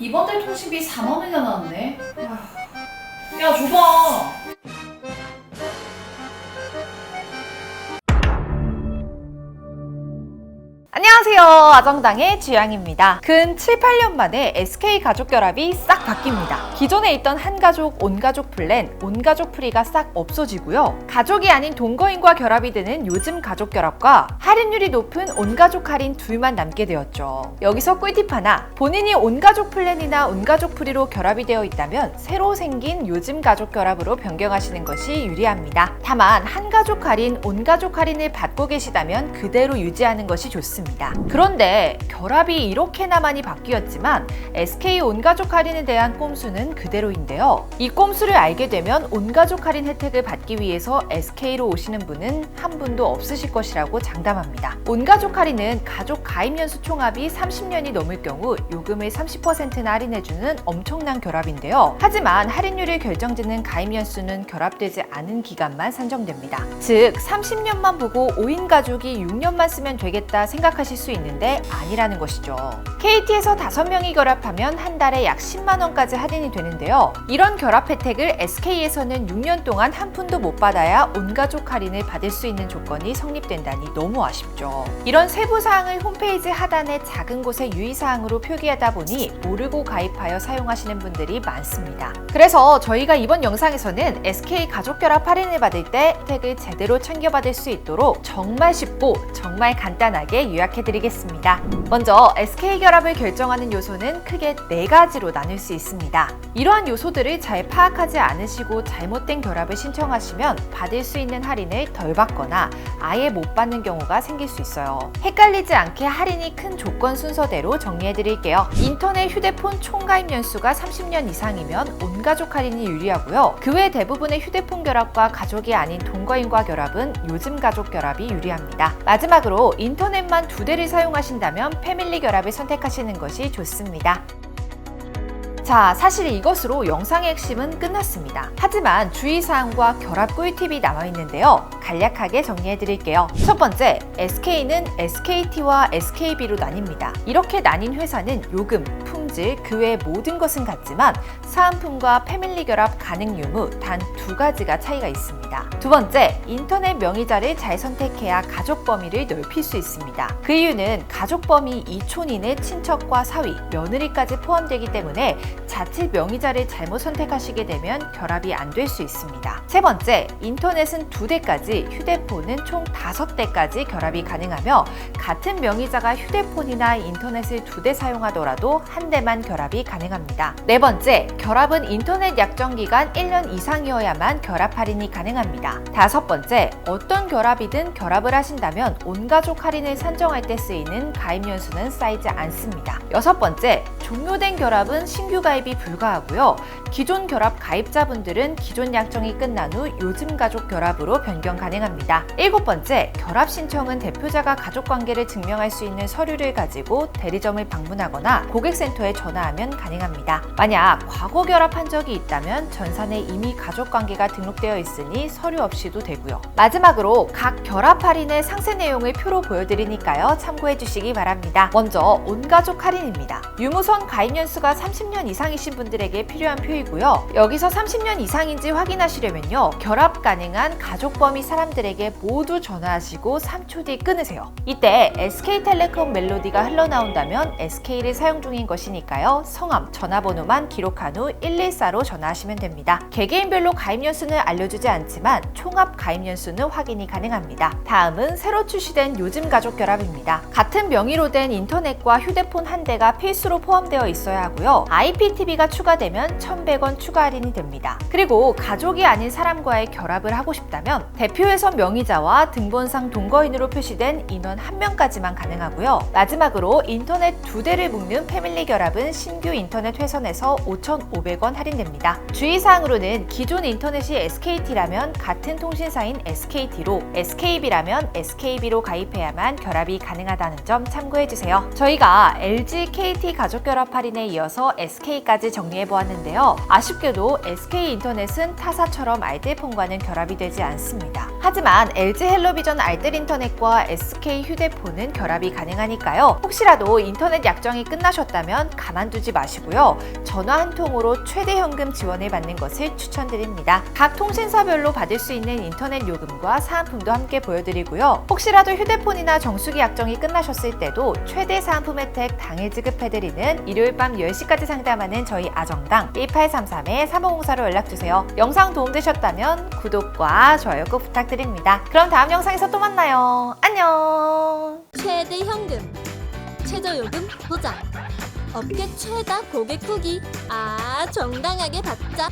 이번 달 통신비 4만 원이나 나왔네. 아휴. 야, 줘봐. 안녕하세요. 아정당의 주양입니다. 근 7, 8년 만에 SK 가족 결합이 싹 바뀝니다. 기존에 있던 한가족, 온가족 플랜, 온가족 프리가 싹 없어지고요. 가족이 아닌 동거인과 결합이 되는 요즘 가족 결합과 할인율이 높은 온가족 할인 둘만 남게 되었죠. 여기서 꿀팁 하나, 본인이 온가족 플랜이나 온가족 프리로 결합이 되어 있다면 새로 생긴 요즘 가족 결합으로 변경하시는 것이 유리합니다. 다만 한가족 할인, 온가족 할인을 받고 계시다면 그대로 유지하는 것이 좋습니다. 그런데 결합이 이렇게나 많이 바뀌었지만 SK 온가족 할인에 대한 꼼수는 그대로인데요. 이 꼼수를 알게 되면 온가족 할인 혜택을 받기 위해서 SK로 오시는 분은 한 분도 없으실 것이라고 장담합니다. 온가족 할인은 가족 가입 연수 총합이 30년이 넘을 경우 요금을 30%나 할인해주는 엄청난 결합인데요. 하지만 할인율을 결정짓는 가입 연수는 결합되지 않은 기간만 산정됩니다. 즉 30년만 보고 5인 가족이 6년만 쓰면 되겠다 생각하실 수 있는데 아니라는 것이죠. KT에서 5명이 결합하면 한 달에 약 10만 원까지 할인이 되는데요. 이런 결합 혜택을 SK에서는 6년 동안 한 푼도 못 받아야 온가족 할인을 받을 수 있는 조건이 성립된다니 너무 아쉽죠. 이런 세부 사항을 홈페이지 하단의 작은 곳에 유의사항으로 표기하다 보니 모르고 가입하여 사용하시는 분들이 많습니다. 그래서 저희가 이번 영상에서는 SK 가족 결합 할인을 받을 때 혜택을 제대로 챙겨받을 수 있도록 정말 쉽고 정말 간단하게 요약해드리겠습니다. 먼저 SK 결합을 결정하는 요소는 크게 4가지로 나눌 수 있습니다. 이러한 요소들을 잘 파악하지 않으시고 잘못된 결합을 신청하시면 받을 수 있는 할인을 덜 받거나 아예 못 받는 경우가 생길 수 있어요. 헷갈리지 않게 할인이 큰 조건 순서대로 정리해드릴게요. 인터넷, 휴대폰 총가입 연수가 30년 이상이면 온가족 할인이 유리하고요. 그 외 대부분의 휴대폰 결합과 가족이 아닌 동거인과 결합은 요즘 가족 결합이 유리합니다. 마지막으로 인터넷만 2대를 사용하신다면 패밀리 결합을 선택하시는 것이 좋습니다. 자, 사실 이것으로 영상의 핵심은 끝났습니다. 하지만 주의사항과 결합 꿀팁이 남아있는데요. 간략하게 정리해드릴게요. 첫 번째, SK는 SKT와 SKB로 나뉩니다. 이렇게 나뉜 회사는 요금, 품질, 그 외 모든 것은 같지만 사은품과 패밀리 결합 가능 유무 단 2가지가 차이가 있습니다. 두 번째, 인터넷 명의자를 잘 선택해야 가족 범위를 넓힐 수 있습니다. 그 이유는 가족 범위 2촌 이내 친척과 사위, 며느리까지 포함되기 때문에 자칫 명의자를 잘못 선택하시게 되면 결합이 안 될 수 있습니다. 세 번째, 인터넷은 2대까지, 휴대폰은 총 5대까지 결합이 가능하며 같은 명의자가 휴대폰이나 인터넷을 2대 사용하더라도 한 대만 결합이 가능합니다. 네 번째, 결합은 인터넷 약정 기간 1년 이상이어야만 결합 할인이 가능합니다. 다섯 번째, 어떤 결합이든 결합을 하신다면 온가족 할인을 산정할 때 쓰이는 가입 연수는 쌓이지 않습니다. 여섯 번째, 종료된 결합은 신규 가입이 불가하고요. 기존 결합 가입자분들은 기존 약정이 끝난 후 요즘 가족 결합으로 변경 가능합니다. 일곱 번째, 결합 신청은 대표자가 가족 관계를 증명할 수 있는 서류를 가지고 대리점을 방문하거나 고객센터에 전화하면 가능합니다. 만약 과거 결합한 적이 있다면 전산에 이미 가족 관계가 등록되어 있으니 서류 없이도 되고요. 마지막으로 각 결합 할인의 상세 내용을 표로 보여드리니까요. 참고해 주시기 바랍니다. 먼저 온가족 할인입니다. 유무선 가입 연수가 30년 이상이신 분들에게 필요한 표이고요. 여기서 30년 이상인지 확인하시려면요. 결합 가능한 가족 범위 사람들에게 모두 전화하시고 3초 뒤 끊으세요. 이때 SK텔레콤 멜로디가 흘러나온다면 SK를 사용 중인 것이니까요. 성함, 전화번호만 기록한 후 114로 전화하시면 됩니다. 개개인별로 가입 연수는 알려주지 않지만 총합 가입 연수는 확인이 가능합니다. 다음은 새로 출시된 요즘 가족 결합입니다. 같은 명의로 된 인터넷과 휴대폰 한 대가 필수로 포함되어 있어야 하고요. IPTV가 추가되면 1,100원 추가 할인이 됩니다. 그리고 가족이 아닌 사람과의 결합을 하고 싶다면 대표회선 명의자와 등본상 동거인으로 표시된 인원 1명까지만 가능하고요. 마지막으로 인터넷 2대를 묶는 패밀리 결합은 신규 인터넷 회선에서 5,500원 할인됩니다. 주의사항으로는 기존 인터넷이 SKT라면 같은 통신사인 SKT로, SKB라면 SKB로 가입해야만 결합이 가능하다는 점 참고해주세요. 저희가 LG, KT 가족 결합 할인에 이어서 SK까지 정리해보았는데요. 아쉽게도 SK인터넷은 타사처럼 알뜰폰과는 결합이 되지 않습니다. 하지만 LG 헬로비전 알뜰 인터넷과 SK 휴대폰은 결합이 가능하니까요. 혹시라도 인터넷 약정이 끝나셨다면 가만두지 마시고요. 전화 한 통으로 최대 현금 지원을 받는 것을 추천드립니다. 각 통신사별로 받을 수 있는 인터넷 요금과 사은품도 함께 보여드리고요. 혹시라도 휴대폰이나 정수기 약정이 끝나셨을 때도 최대 사은품 혜택 당일 지급해드리는 일요일 밤 10시까지 상담하는 저희 아정당 1833-3504로 연락주세요. 영상 도움되셨다면 구독과 좋아요 꼭 부탁드립니다. 그럼 다음 영상에서 또 만나요. 안녕. 최대 현금, 최저 요금 보장, 업계 최다 고객 후기. 정당하게 받자.